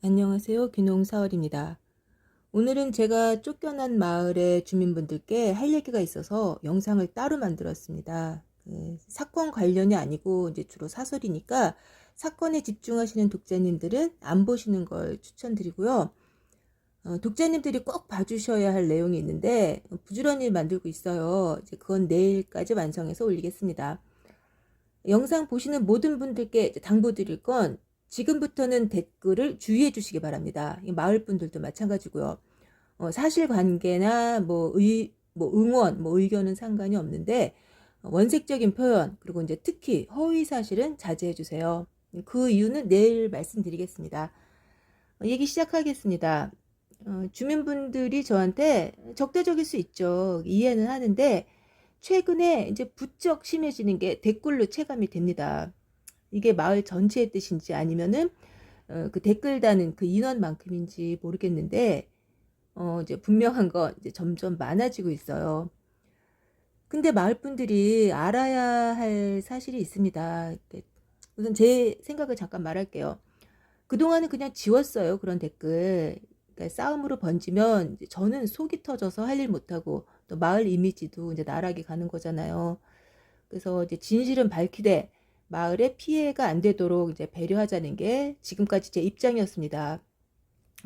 안녕하세요. 귀농사월입니다. 오늘은 제가 쫓겨난 마을의 주민분들께 할 얘기가 있어서 영상을 따로 만들었습니다. 사건 관련이 아니고 이제 주로 사설이니까 사건에 집중하시는 독자님들은 안 보시는 걸 추천드리고요. 독자님들이 꼭 봐주셔야 할 내용이 있는데 부지런히 만들고 있어요. 이제 그건 내일까지 완성해서 올리겠습니다. 영상 보시는 모든 분들께 당부드릴 건 지금부터는 댓글을 주의해 주시기 바랍니다. 마을 분들도 마찬가지고요. 사실관계나 뭐 응원, 뭐 의견은 상관이 없는데 원색적인 표현 그리고 이제 특히 허위 사실은 자제해 주세요. 그 이유는 내일 말씀드리겠습니다. 얘기 시작하겠습니다. 주민분들이 저한테 적대적일 수 있죠. 이해는 하는데 최근에 이제 부쩍 심해지는 게 댓글로 체감이 됩니다. 이게 마을 전체의 뜻인지 아니면은 그 댓글 다는 그 인원만큼인지 모르겠는데 이제 분명한 건 이제 점점 많아지고 있어요. 근데 마을 분들이 알아야 할 사실이 있습니다. 우선 제 생각을 잠깐 말할게요. 그동안은 그냥 지웠어요. 그런 댓글. 그러니까 싸움으로 번지면 이제 저는 속이 터져서 할 일 못하고 또 마을 이미지도 이제 나락에 가는 거잖아요. 그래서 이제 진실은 밝히되 마을에 피해가 안 되도록 이제 배려하자는 게 지금까지 제 입장이었습니다.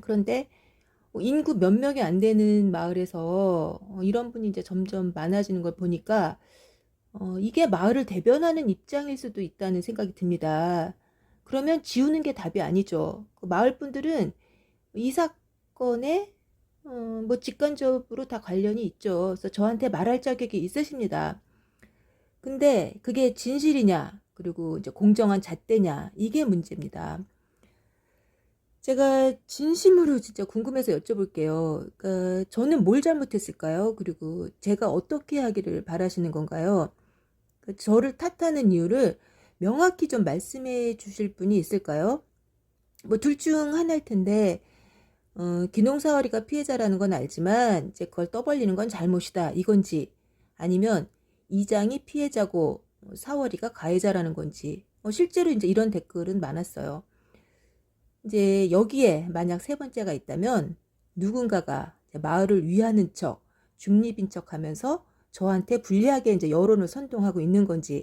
그런데 인구 몇 명이 안 되는 마을에서 이런 분이 이제 점점 많아지는 걸 보니까 이게 마을을 대변하는 입장일 수도 있다는 생각이 듭니다. 그러면 지우는 게 답이 아니죠. 그 마을 분들은 이 사건에 뭐 직간접으로 다 관련이 있죠. 그래서 저한테 말할 자격이 있으십니다. 근데 그게 진실이냐, 그리고 이제 공정한 잣대냐, 이게 문제입니다. 제가 진심으로 진짜 궁금해서 여쭤볼게요. 그러니까 저는 뭘 잘못했을까요? 그리고 제가 어떻게 하기를 바라시는 건가요? 저를 탓하는 이유를 명확히 좀 말씀해 주실 분이 있을까요? 뭐 둘 중 하나일 텐데 기농사월이가 피해자라는 건 알지만 이제 그걸 떠벌리는 건 잘못이다 이건지, 아니면 이장이 피해자고 사월이가 가해자라는 건지. 실제로 이제 이런 댓글은 많았어요. 이제 여기에 만약 세 번째가 있다면 누군가가 마을을 위하는 척, 중립인 척 하면서 저한테 불리하게 이제 여론을 선동하고 있는 건지,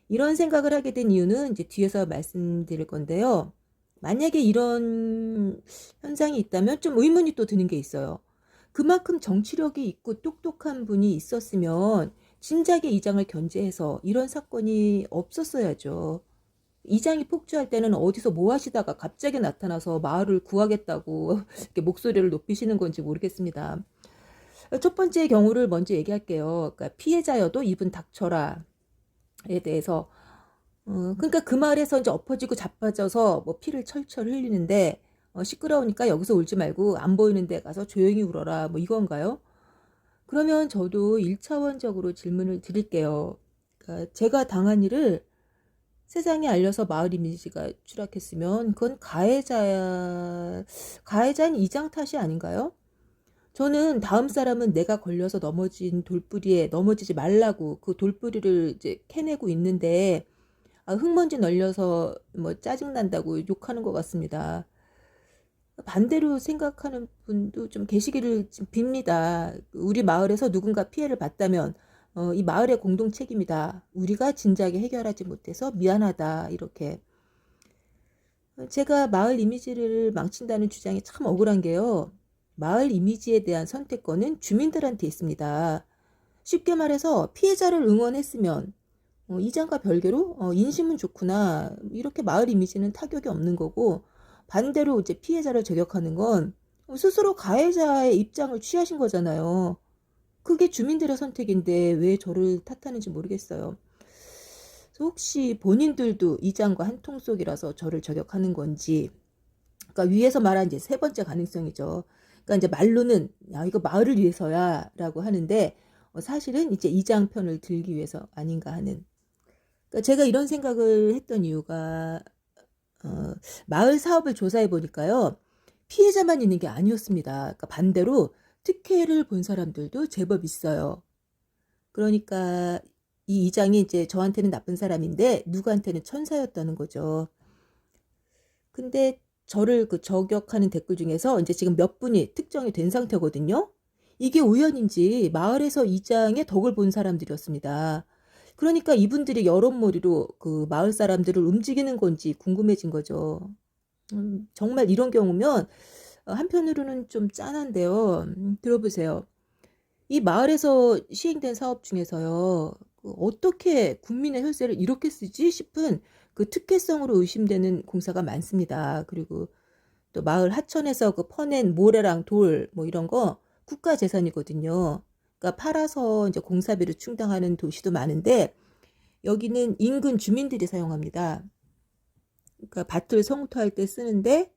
이런 생각을 하게 된 이유는 이제 뒤에서 말씀드릴 건데요. 만약에 이런 현상이 있다면 좀 의문이 또 드는 게 있어요. 그만큼 정치력이 있고 똑똑한 분이 있었으면 진작에 이장을 견제해서 이런 사건이 없었어야죠. 이장이 폭주할 때는 어디서 뭐 하시다가 갑자기 나타나서 마을을 구하겠다고 이렇게 목소리를 높이시는 건지 모르겠습니다. 첫 번째 경우를 먼저 얘기할게요. 그러니까 피해자여도 입은 닥쳐라에 대해서 그러니까 그 마을에서 이제 엎어지고 자빠져서 뭐 피를 철철 흘리는데 시끄러우니까 여기서 울지 말고 안 보이는 데 가서 조용히 울어라 뭐 이건가요? 그러면 저도 1차원적으로 질문을 드릴게요. 그러니까 제가 당한 일을 세상에 알려서 마을 이미지가 추락했으면 그건 가해자인 이장 탓이 아닌가요? 저는 다음 사람은 내가 걸려서 넘어진 돌부리에 넘어지지 말라고 그 돌부리를 이제 캐내고 있는데 흙먼지 널려서 뭐 짜증난다고 욕하는 것 같습니다. 반대로 생각하는 분도 좀 계시기를 빕니다. 우리 마을에서 누군가 피해를 봤다면 이 마을의 공동 책임이다. 우리가 진작에 해결하지 못해서 미안하다. 이렇게. 제가 마을 이미지를 망친다는 주장이 참 억울한 게요. 마을 이미지에 대한 선택권은 주민들한테 있습니다. 쉽게 말해서 피해자를 응원했으면 이장과 별개로 인심은 좋구나 이렇게 마을 이미지는 타격이 없는 거고, 반대로 이제 피해자를 저격하는 건 스스로 가해자의 입장을 취하신 거잖아요. 그게 주민들의 선택인데 왜 저를 탓하는지 모르겠어요. 혹시 본인들도 이장과 한 통속이라서 저를 저격하는 건지. 그러니까 위에서 말한 이제 세 번째 가능성이죠. 그러니까 이제 말로는 야 이거 마을을 위해서야라고 하는데 사실은 이제 이장 편을 들기 위해서 아닌가 하는. 그러니까 제가 이런 생각을 했던 이유가 마을 사업을 조사해 보니까요. 피해자만 있는 게 아니었습니다. 그러니까 반대로 특혜를 본 사람들도 제법 있어요. 그러니까 이 이장이 이제 저한테는 나쁜 사람인데 누구한테는 천사였다는 거죠. 근데 저를 그 저격하는 댓글 중에서 이제 지금 몇 분이 특정이 된 상태거든요. 이게 우연인지 마을에서 이장의 덕을 본 사람들이었습니다. 그러니까 이분들이 여론몰이로 그 마을 사람들을 움직이는 건지 궁금해진 거죠. 정말 이런 경우면 한편으로는 좀 짠한데요. 들어보세요. 이 마을에서 시행된 사업 중에서요, 그 어떻게 국민의 혈세를 이렇게 쓰지 싶은 그 특혜성으로 의심되는 공사가 많습니다. 그리고 또 마을 하천에서 그 퍼낸 모래랑 돌 뭐 이런 거 국가 재산이거든요. 그러니까 팔아서 이제 공사비를 충당하는 도시도 많은데 여기는 인근 주민들이 사용합니다. 그러니까 밭을 성토할 때 쓰는데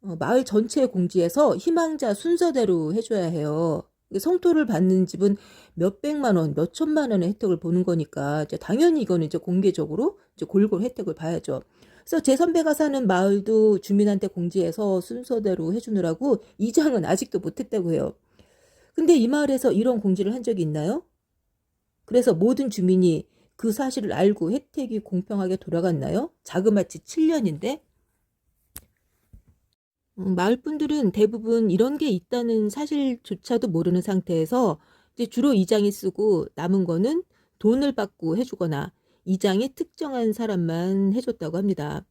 마을 전체 공지에서 희망자 순서대로 해줘야 해요. 성토를 받는 집은 몇백만 원, 몇천만 원의 혜택을 보는 거니까 이제 당연히 이거는 이제 공개적으로 이제 골고루 혜택을 봐야죠. 그래서 제 선배가 사는 마을도 주민한테 공지해서 순서대로 해주느라고 이장은 아직도 못했다고 해요. 근데 이 마을에서 이런 공지를 한 적이 있나요? 그래서 모든 주민이 그 사실을 알고 혜택이 공평하게 돌아갔나요? 자그마치 7년인데? 마을 분들은 대부분 이런 게 있다는 사실조차도 모르는 상태에서 이제 주로 이장이 쓰고 남은 거는 돈을 받고 해주거나 이장이 특정한 사람만 해줬다고 합니다.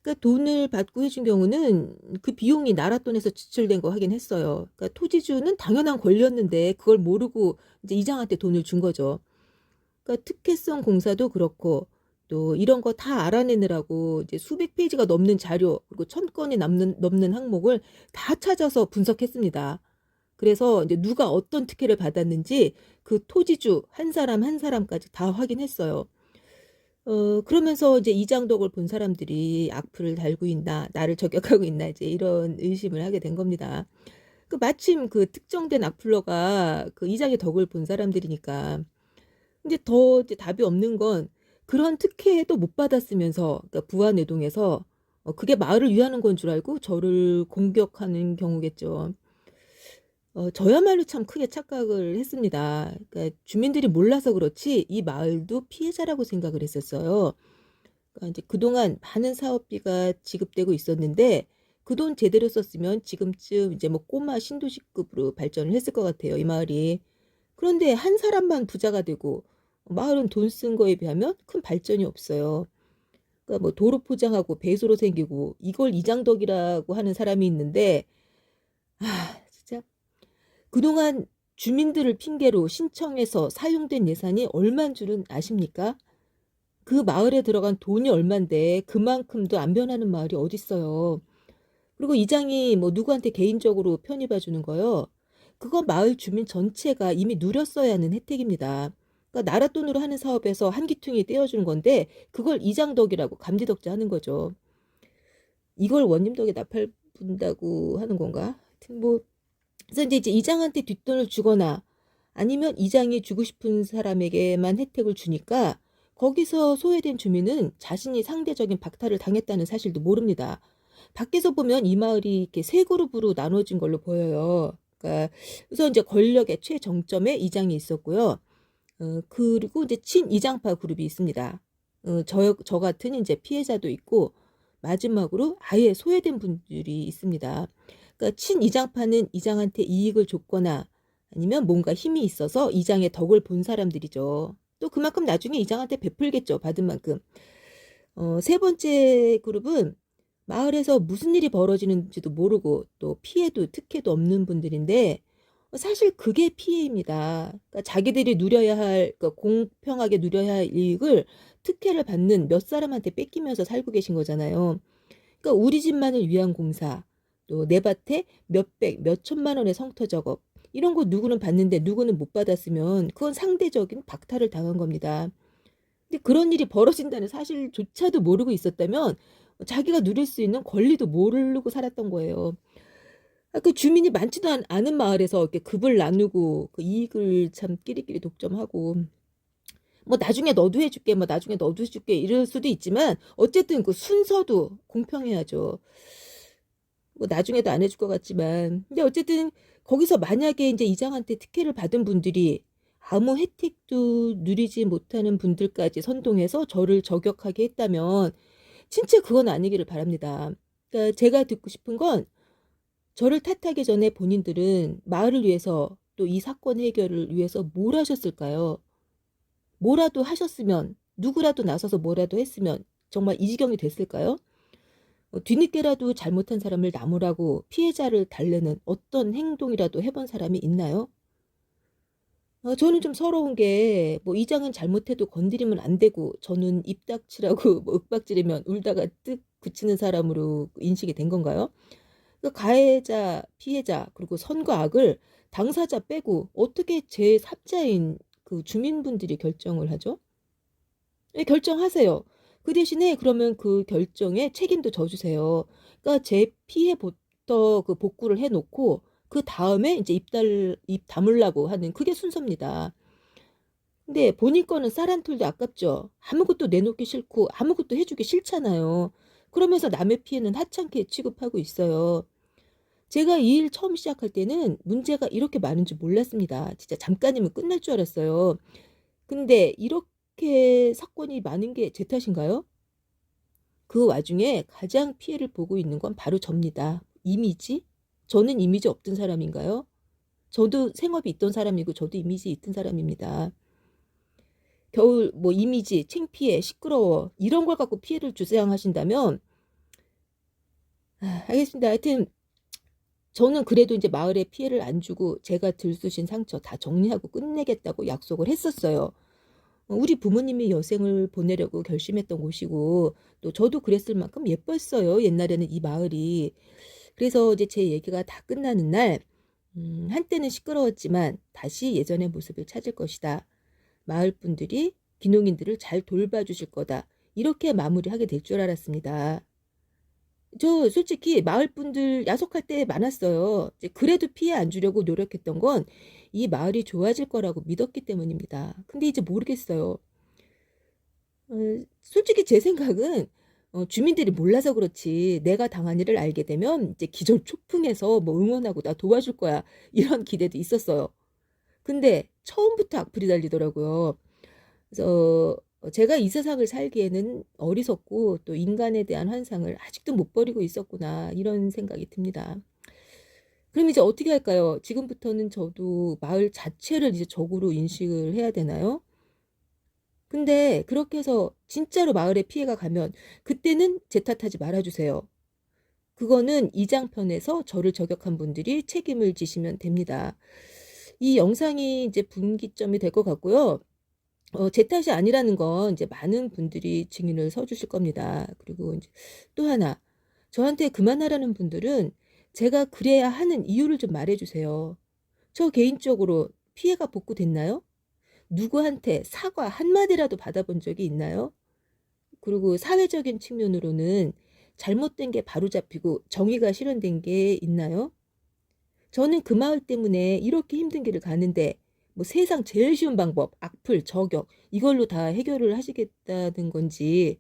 그러니까 돈을 받고 해준 경우는 그 비용이 나라 돈에서 지출된 거 확인했어요. 그러니까 토지주는 당연한 권리였는데 그걸 모르고 이제 이장한테 돈을 준 거죠. 그러니까 특혜성 공사도 그렇고 또 이런 거 다 알아내느라고 이제 수백 페이지가 넘는 자료 그리고 1000건이 넘는 항목을 다 찾아서 분석했습니다. 그래서 이제 누가 어떤 특혜를 받았는지 그 토지주 한 사람 한 사람까지 다 확인했어요. 그러면서 이제 이장덕을 본 사람들이 악플을 달고 있나, 나를 저격하고 있나, 이제 이런 의심을 하게 된 겁니다. 그 마침 그 특정된 악플러가 그 이장의 덕을 본 사람들이니까 이제 더 이제 답이 없는 건 그런 특혜도 못 받았으면서 그러니까 부안내동에서 그게 마을을 위하는 건 줄 알고 저를 공격하는 경우겠죠. 저야말로 참 크게 착각을 했습니다. 그러니까 주민들이 몰라서 그렇지 이 마을도 피해자라고 생각을 했었어요. 그러니까 이제 그동안 많은 사업비가 지급되고 있었는데 그 돈 제대로 썼으면 지금쯤 이제 뭐 꼬마 신도시급으로 발전을 했을 것 같아요, 이 마을이. 그런데 한 사람만 부자가 되고 마을은 돈 쓴 거에 비하면 큰 발전이 없어요. 그러니까 뭐 도로 포장하고 배수로 생기고 이걸 이장덕이라고 하는 사람이 있는데 진짜 그동안 주민들을 핑계로 신청해서 사용된 예산이 얼만 줄은 아십니까? 그 마을에 들어간 돈이 얼만데 그만큼도 안 변하는 마을이 어딨어요. 그리고 이장이 뭐 누구한테 개인적으로 편히 봐주는 거요. 그거 마을 주민 전체가 이미 누렸어야 하는 혜택입니다. 그러니까 나라 돈으로 하는 사업에서 한 기퉁이 떼어주는 건데 그걸 이장덕이라고 감지덕지 하는 거죠. 이걸 원님덕에 나팔 분다고 하는 건가? 하여튼 뭐 그래서 이제 이장한테 뒷돈을 주거나 아니면 이장이 주고 싶은 사람에게만 혜택을 주니까 거기서 소외된 주민은 자신이 상대적인 박탈을 당했다는 사실도 모릅니다. 밖에서 보면 이 마을이 이렇게 세 그룹으로 나눠진 걸로 보여요. 그러니까 우선 이제 권력의 최정점에 이장이 있었고요. 그리고 이제 친이장파 그룹이 있습니다. 저 같은 이제 피해자도 있고 마지막으로 아예 소외된 분들이 있습니다. 그러니까 친이장파는 이장한테 이익을 줬거나 아니면 뭔가 힘이 있어서 이장의 덕을 본 사람들이죠. 또 그만큼 나중에 이장한테 베풀겠죠. 받은 만큼. 세 번째 그룹은 마을에서 무슨 일이 벌어지는지도 모르고 또 피해도 특혜도 없는 분들인데 사실 그게 피해입니다. 그러니까 자기들이 누려야 할, 그러니까 공평하게 누려야 할 이익을 특혜를 받는 몇 사람한테 뺏기면서 살고 계신 거잖아요. 그러니까 우리 집만을 위한 공사, 또 내 밭에 몇백, 몇천만 원의 성토 작업, 이런 거 누구는 받는데 누구는 못 받았으면 그건 상대적인 박탈을 당한 겁니다. 근데 그런 일이 벌어진다는 사실조차도 모르고 있었다면 자기가 누릴 수 있는 권리도 모르고 살았던 거예요. 그 주민이 많지도 않은 마을에서 이렇게 급을 나누고 그 이익을 참 끼리끼리 독점하고 뭐 나중에 너도 해줄게 뭐 나중에 너도 해줄게 이럴 수도 있지만 어쨌든 그 순서도 공평해야죠. 뭐 나중에도 안 해줄 것 같지만 근데 어쨌든 거기서 만약에 이제 이장한테 특혜를 받은 분들이 아무 혜택도 누리지 못하는 분들까지 선동해서 저를 저격하게 했다면 진짜 그건 아니기를 바랍니다. 그러니까 제가 듣고 싶은 건 저를 탓하기 전에 본인들은 마을을 위해서 또 이 사건 해결을 위해서 뭘 하셨을까요? 뭐라도 하셨으면 누구라도 나서서 뭐라도 했으면 정말 이 지경이 됐을까요? 뒤늦게라도 잘못한 사람을 나무라고 피해자를 달래는 어떤 행동이라도 해본 사람이 있나요? 저는 좀 서러운 게 뭐 이장은 잘못해도 건드리면 안 되고 저는 입 닥치라고 뭐 윽박지르면 울다가 뜩 그치는 사람으로 인식이 된 건가요? 그 가해자, 피해자, 그리고 선과 악을 당사자 빼고 어떻게 제3자인 그 주민분들이 결정을 하죠? 예, 결정하세요. 그 대신에 그러면 그 결정에 책임도 져주세요. 그러니까 제 피해부터 그 복구를 해놓고 그 다음에 이제 입 다물라고 하는 그게 순서입니다. 근데 본인 거는 쌀 한 톨도 아깝죠. 아무것도 내놓기 싫고 아무것도 해주기 싫잖아요. 그러면서 남의 피해는 하찮게 취급하고 있어요. 제가 이 일 처음 시작할 때는 문제가 이렇게 많은 줄 몰랐습니다. 진짜 잠깐이면 끝날 줄 알았어요. 근데 이렇게 사건이 많은 게 제 탓인가요? 그 와중에 가장 피해를 보고 있는 건 바로 접니다. 이미지? 저는 이미지 없던 사람인가요? 저도 생업이 있던 사람이고 저도 이미지 있던 사람입니다. 겨울 뭐 이미지, 창피해, 시끄러워 이런 걸 갖고 피해를 주장하신다면 알겠습니다. 하여튼 저는 그래도 이제 마을에 피해를 안 주고 제가 들쑤신 상처 다 정리하고 끝내겠다고 약속을 했었어요. 우리 부모님이 여생을 보내려고 결심했던 곳이고 또 저도 그랬을 만큼 예뻤어요. 옛날에는 이 마을이. 그래서 이제 제 얘기가 다 끝나는 날 한때는 시끄러웠지만 다시 예전의 모습을 찾을 것이다. 마을 분들이 귀농인들을 잘 돌봐주실 거다. 이렇게 마무리하게 될 줄 알았습니다. 저 솔직히 마을 분들 야속할 때 많았어요. 이제 그래도 피해 안 주려고 노력했던 건 이 마을이 좋아질 거라고 믿었기 때문입니다. 근데 이제 모르겠어요. 어, 솔직히 제 생각은 주민들이 몰라서 그렇지 내가 당한 일을 알게 되면 이제 기절초풍해서 뭐 응원하고 나 도와줄 거야 이런 기대도 있었어요. 근데 처음부터 악플이 달리더라고요. 그래서 제가 이 세상을 살기에는 어리석고 또 인간에 대한 환상을 아직도 못 버리고 있었구나 이런 생각이 듭니다. 그럼 이제 어떻게 할까요? 지금부터는 저도 마을 자체를 이제 적으로 인식을 해야 되나요? 근데 그렇게 해서 진짜로 마을에 피해가 가면 그때는 제 탓하지 말아주세요. 그거는 이장편에서 저를 저격한 분들이 책임을 지시면 됩니다. 이 영상이 이제 분기점이 될 것 같고요. 제 탓이 아니라는 건 이제 많은 분들이 증인을 서주실 겁니다. 그리고 이제 또 하나, 저한테 그만하라는 분들은 제가 그래야 하는 이유를 좀 말해주세요. 저 개인적으로 피해가 복구됐나요? 누구한테 사과 한마디라도 받아본 적이 있나요? 그리고 사회적인 측면으로는 잘못된 게 바로잡히고 정의가 실현된 게 있나요? 저는 그 마을 때문에 이렇게 힘든 길을 가는데 뭐 세상 제일 쉬운 방법, 악플, 저격 이걸로 다 해결을 하시겠다는 건지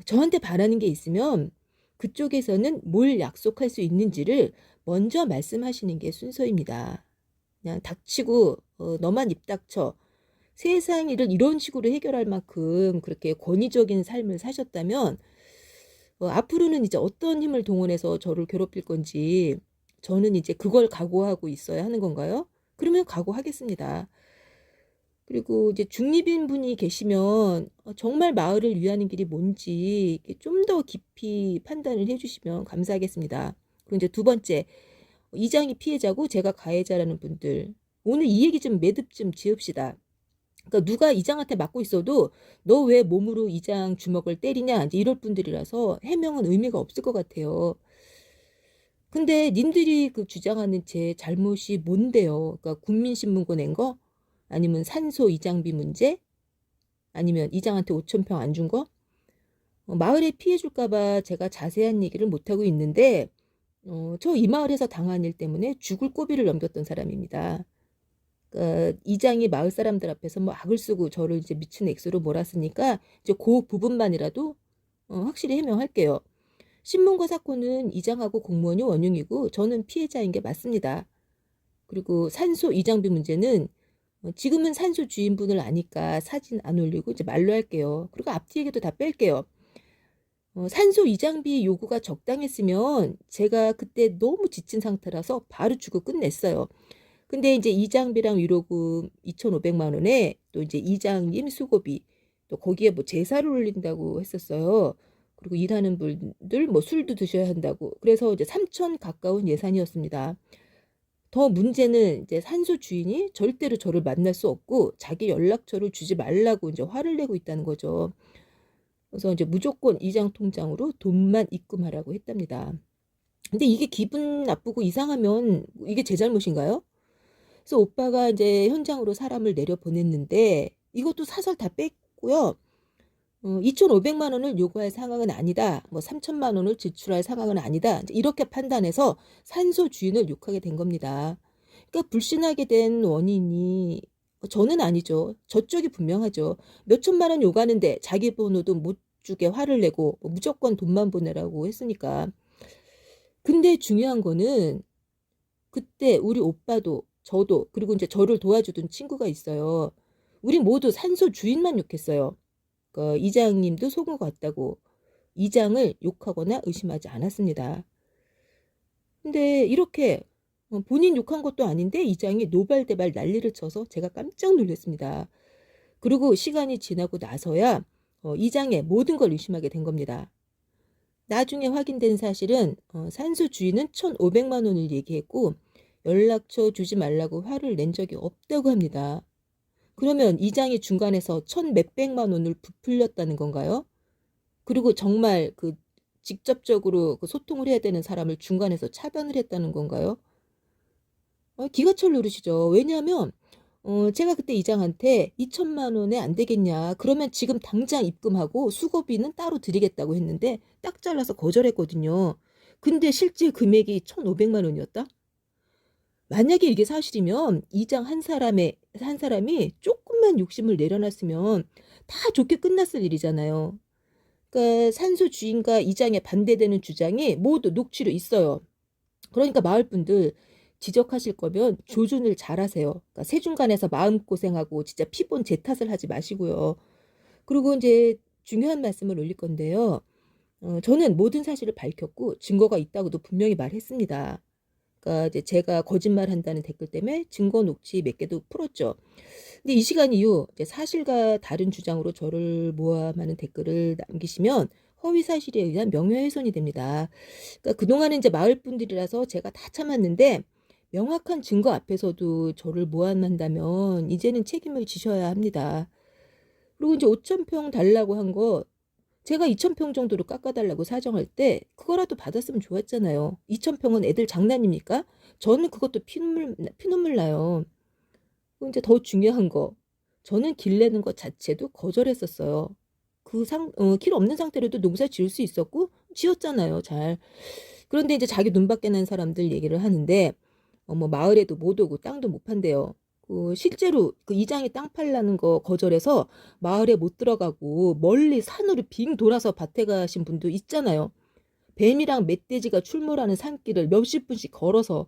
저한테 바라는 게 있으면 그쪽에서는 뭘 약속할 수 있는지를 먼저 말씀하시는 게 순서입니다. 그냥 닥치고 너만 입 닥쳐. 세상 일을 이런 식으로 해결할 만큼 그렇게 권위적인 삶을 사셨다면 앞으로는 이제 어떤 힘을 동원해서 저를 괴롭힐 건지 저는 이제 그걸 각오하고 있어야 하는 건가요? 그러면 각오하겠습니다. 그리고 이제 중립인 분이 계시면 정말 마을을 위하는 길이 뭔지 좀 더 깊이 판단을 해주시면 감사하겠습니다. 그리고 이제 두 번째, 이장이 피해자고 제가 가해자라는 분들 오늘 이 얘기 좀 매듭 좀 지읍시다. 그러니까 누가 이장한테 맞고 있어도 너 왜 몸으로 이장 주먹을 때리냐 이제 이럴 분들이라서 해명은 의미가 없을 것 같아요. 근데 님들이 그 주장하는 제 잘못이 뭔데요? 그러니까 국민신문고 낸 거? 아니면 산소 이장비 문제? 아니면 이장한테 5,000평 안 준 거? 마을에 피해 줄까봐 제가 자세한 얘기를 못하고 있는데 저 이 마을에서 당한 일 때문에 죽을 고비를 넘겼던 사람입니다. 이장이 마을 사람들 앞에서 뭐 악을 쓰고 저를 이제 미친 액수로 몰았으니까 이제 그 부분만이라도 확실히 해명할게요. 신문과 사건은 이장하고 공무원이 원흉이고 저는 피해자인 게 맞습니다. 그리고 산소 이장비 문제는 지금은 산소 주인분을 아니까 사진 안 올리고 이제 말로 할게요. 그리고 앞뒤 얘기도 다 뺄게요. 산소 이장비 요구가 적당했으면 제가 그때 너무 지친 상태라서 바로 주고 끝냈어요. 근데 이제 이장비랑 위로금 2,500만 원에 또 이제 이장님 수고비 또 거기에 뭐 제사를 올린다고 했었어요. 그리고 일하는 분들 뭐 술도 드셔야 한다고. 그래서 이제 3천 가까운 예산이었습니다. 더 문제는 이제 산소 주인이 절대로 저를 만날 수 없고 자기 연락처를 주지 말라고 이제 화를 내고 있다는 거죠. 그래서 이제 무조건 이장 통장으로 돈만 입금하라고 했답니다. 근데 이게 기분 나쁘고 이상하면 이게 제 잘못인가요? 그래서 오빠가 이제 현장으로 사람을 내려 보냈는데 이것도 사설 다 뺐고요. 2,500만 원을 요구할 상황은 아니다. 뭐 3천만 원을 지출할 상황은 아니다. 이렇게 판단해서 산소 주인을 욕하게 된 겁니다. 그러니까 불신하게 된 원인이 저는 아니죠. 저쪽이 분명하죠. 몇 천만 원 요구하는데 자기 번호도 못 주게 화를 내고 뭐 무조건 돈만 보내라고 했으니까. 근데 중요한 거는 그때 우리 오빠도 저도 그리고 이제 저를 도와주던 친구가 있어요. 우리 모두 산소 주인만 욕했어요. 그 이장님도 속은 것 같다고 이장을 욕하거나 의심하지 않았습니다. 근데 이렇게 본인 욕한 것도 아닌데 이장이 노발대발 난리를 쳐서 제가 깜짝 놀랐습니다. 그리고 시간이 지나고 나서야 이장의 모든 걸 의심하게 된 겁니다. 나중에 확인된 사실은 산소 주인은 1,500만 원을 얘기했고 연락처 주지 말라고 화를 낸 적이 없다고 합니다. 그러면 이장이 중간에서 천 몇백만 원을 부풀렸다는 건가요? 그리고 정말 그 직접적으로 그 소통을 해야 되는 사람을 중간에서 차단을 했다는 건가요? 기가철 노릇이죠. 왜냐하면 제가 그때 이장한테 2천만 원에 안 되겠냐. 그러면 지금 당장 입금하고 수고비는 따로 드리겠다고 했는데 딱 잘라서 거절했거든요. 근데 실제 금액이 1,500만 원이었다? 만약에 이게 사실이면 이장 한 사람이 조금만 욕심을 내려놨으면 다 좋게 끝났을 일이잖아요. 그러니까 산소 주인과 이장에 반대되는 주장이 모두 녹취로 있어요. 그러니까 마을 분들 지적하실 거면 조준을 잘하세요. 그러니까 세중간에서 마음고생하고 진짜 피본 제 탓을 하지 마시고요. 그리고 이제 중요한 말씀을 올릴 건데요. 저는 모든 사실을 밝혔고 증거가 있다고도 분명히 말했습니다. 그러니까 이제 제가 거짓말한다는 댓글 때문에 증거 녹취 몇 개도 풀었죠. 근데 이 시간 이후 이제 사실과 다른 주장으로 저를 모함하는 댓글을 남기시면 허위 사실에 의한 명예훼손이 됩니다. 그러니까 그동안은 이제 마을 분들이라서 제가 다 참았는데 명확한 증거 앞에서도 저를 모함한다면 이제는 책임을 지셔야 합니다. 그리고 이제 5,000평 달라고 한 거 제가 2,000평 정도로 깎아달라고 사정할 때 그거라도 받았으면 좋았잖아요. 2,000평은 애들 장난입니까? 저는 그것도 피눈물 나요. 그리고 이제 더 중요한 거 저는 길 내는 것 자체도 거절했었어요. 길 없는 상태로도 농사 지을 수 있었고 지었잖아요. 잘. 그런데 이제 자기 눈밖에 난 사람들 얘기를 하는데 뭐 마을에도 못 오고 땅도 못 판대요. 실제로 그 이장이 땅 팔라는 거 거절해서 마을에 못 들어가고 멀리 산으로 빙 돌아서 밭에 가신 분도 있잖아요. 뱀이랑 멧돼지가 출몰하는 산길을 몇십 분씩 걸어서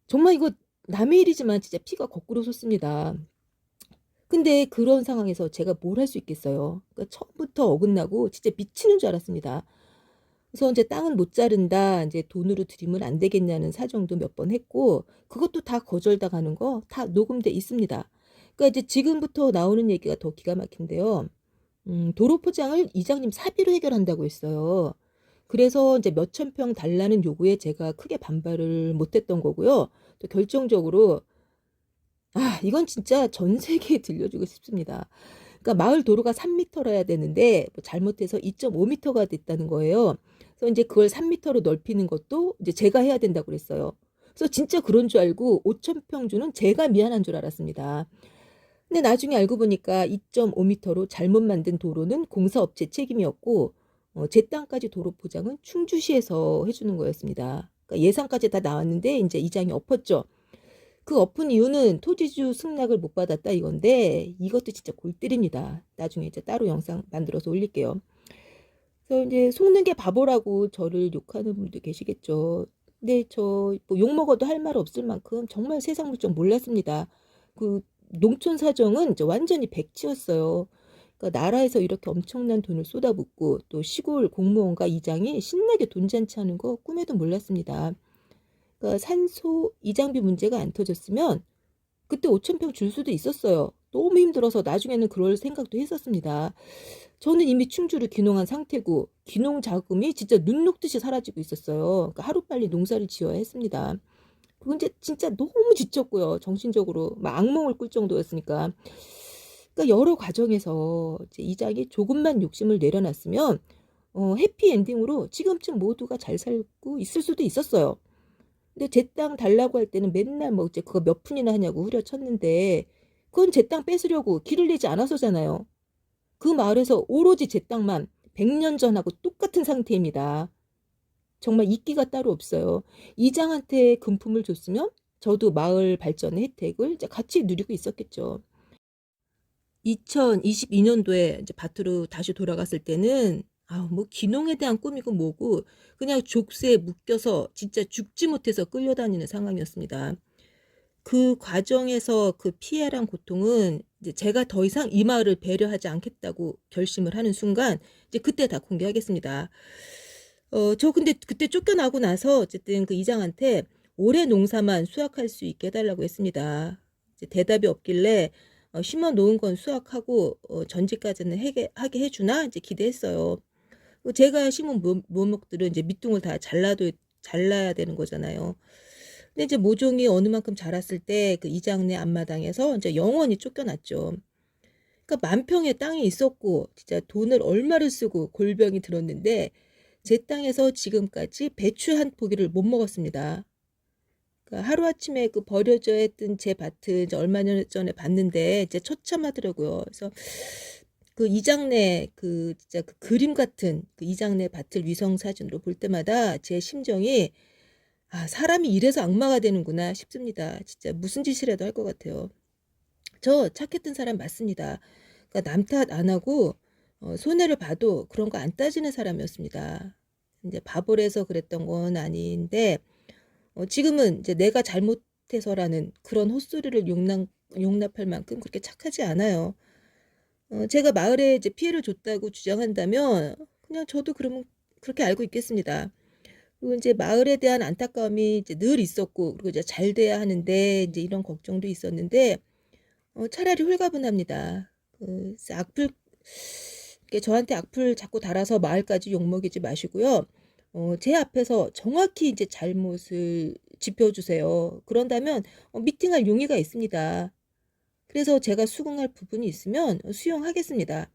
정말 이거 남의 일이지만 진짜 피가 거꾸로 솟습니다. 근데 그런 상황에서 제가 뭘 할 수 있겠어요. 그러니까 처음부터 어긋나고 진짜 미치는 줄 알았습니다. 그래서 이제 땅은 못 자른다, 이제 돈으로 드리면 안 되겠냐는 사정도 몇 번 했고, 그것도 다 거절당하는 거 다 녹음돼 있습니다. 그러니까 이제 지금부터 나오는 얘기가 더 기가 막힌데요. 도로 포장을 이장님 사비로 해결한다고 했어요. 그래서 이제 몇천 평 달라는 요구에 제가 크게 반발을 못했던 거고요. 또 결정적으로 이건 진짜 전 세계에 들려주고 싶습니다. 그러니까 마을 도로가 3m라야 되는데 뭐 잘못해서 2.5m가 됐다는 거예요. 그래서 이제 그걸 3m로 넓히는 것도 이제 제가 해야 된다고 그랬어요. 그래서 진짜 그런 줄 알고 5,000평 주는 제가 미안한 줄 알았습니다. 근데 나중에 알고 보니까 2.5m로 잘못 만든 도로는 공사업체 책임이었고 제 땅까지 도로 포장은 충주시에서 해주는 거였습니다. 그러니까 예산까지 다 나왔는데 이제 이장이 엎었죠. 그 엎은 이유는 토지주 승낙을 못 받았다 이건데 이것도 진짜 골 때립니다. 나중에 이제 따로 영상 만들어서 올릴게요. 그래서 이제 속는 게 바보라고 저를 욕하는 분도 계시겠죠. 근데 저 뭐 욕 먹어도 할 말 없을 만큼 정말 세상 물정 몰랐습니다. 그 농촌 사정은 이제 완전히 백치였어요. 그러니까 나라에서 이렇게 엄청난 돈을 쏟아붓고 또 시골 공무원과 이장이 신나게 돈잔치 하는 거 꿈에도 몰랐습니다. 그러니까 산소 이장비 문제가 안 터졌으면 그때 5천 평 줄 수도 있었어요. 너무 힘들어서 나중에는 그럴 생각도 했었습니다. 저는 이미 충주를 귀농한 상태고 귀농 자금이 진짜 눈 녹듯이 사라지고 있었어요. 그러니까 하루빨리 농사를 지어야 했습니다. 그건 이제 진짜 너무 지쳤고요. 정신적으로 막 악몽을 꿀 정도였으니까. 그러니까 여러 과정에서 이제 이장이 조금만 욕심을 내려놨으면 해피엔딩으로 지금쯤 모두가 잘 살고 있을 수도 있었어요. 근데 제 땅 달라고 할 때는 맨날 뭐 이제 그거 몇 푼이나 하냐고 후려쳤는데 그건 제 땅 뺏으려고 길을 내지 않아서잖아요. 그 마을에서 오로지 제 땅만 100년 전하고 똑같은 상태입니다. 정말 이끼가 따로 없어요. 이장한테 금품을 줬으면 저도 마을 발전의 혜택을 이제 같이 누리고 있었겠죠. 2022년도에 이제 밭으로 다시 돌아갔을 때는 뭐 귀농에 대한 꿈이고 뭐고 그냥 족쇄에 묶여서 진짜 죽지 못해서 끌려다니는 상황이었습니다. 그 과정에서 그 피해랑 고통은 이제 제가 더 이상 이 마을을 배려하지 않겠다고 결심을 하는 순간 이제 그때 다 공개하겠습니다. 저 근데 그때 쫓겨나고 나서 어쨌든 그 이장한테 올해 농사만 수확할 수 있게 해달라고 했습니다. 이제 대답이 없길래 심어 놓은 건 수확하고 전지까지는 하게 해주나 이제 기대했어요. 제가 심은 묘목들은 이제 밑둥을 다 잘라야 되는 거잖아요. 근데 이제 모종이 어느 만큼 자랐을 때 그 이장네 앞마당에서 이제 영원히 쫓겨났죠. 그러니까 만평의 땅이 있었고 진짜 돈을 얼마를 쓰고 골병이 들었는데 제 땅에서 지금까지 배추 한 포기를 못 먹었습니다. 그러니까 하루아침에 그 버려져 있던 제 밭을 이제 얼마 전에 봤는데 이제 처참하더라고요. 그래서 그 이장내 그 진짜 그 그림 같은 그 이장내 밭을 위성 사진으로 볼 때마다 제 심정이 사람이 이래서 악마가 되는구나 싶습니다. 진짜 무슨 짓이라도 할 것 같아요. 저 착했던 사람 맞습니다. 그러니까 남 탓 안 하고 손해를 봐도 그런 거 안 따지는 사람이었습니다. 이제 바보라서 그랬던 건 아닌데 지금은 이제 내가 잘못해서라는 그런 헛소리를 용납할 만큼 그렇게 착하지 않아요. 제가 마을에 이제 피해를 줬다고 주장한다면 그냥 저도 그러면 그렇게 알고 있겠습니다. 그리고 이제 마을에 대한 안타까움이 이제 늘 있었고 그리고 이제 잘 돼야 하는데 이제 이런 걱정도 있었는데 차라리 홀가분합니다. 악플 이렇게 저한테 악플 자꾸 달아서 마을까지 욕먹이지 마시고요. 제 앞에서 정확히 이제 잘못을 짚어주세요. 그런다면 미팅할 용의가 있습니다. 그래서 제가 수긍할 부분이 있으면 수용하겠습니다.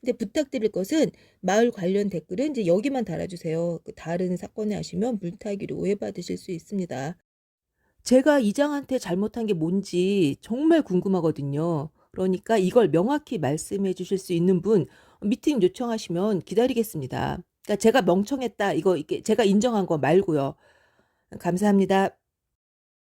근데 부탁드릴 것은 마을 관련 댓글은 이제 여기만 달아주세요. 그 다른 사건에 하시면 물타기로 오해받으실 수 있습니다. 제가 이장한테 잘못한 게 뭔지 정말 궁금하거든요. 그러니까 이걸 명확히 말씀해 주실 수 있는 분 미팅 요청하시면 기다리겠습니다. 그러니까 제가 멍청했다 이거 이게 제가 인정한 거 말고요. 감사합니다.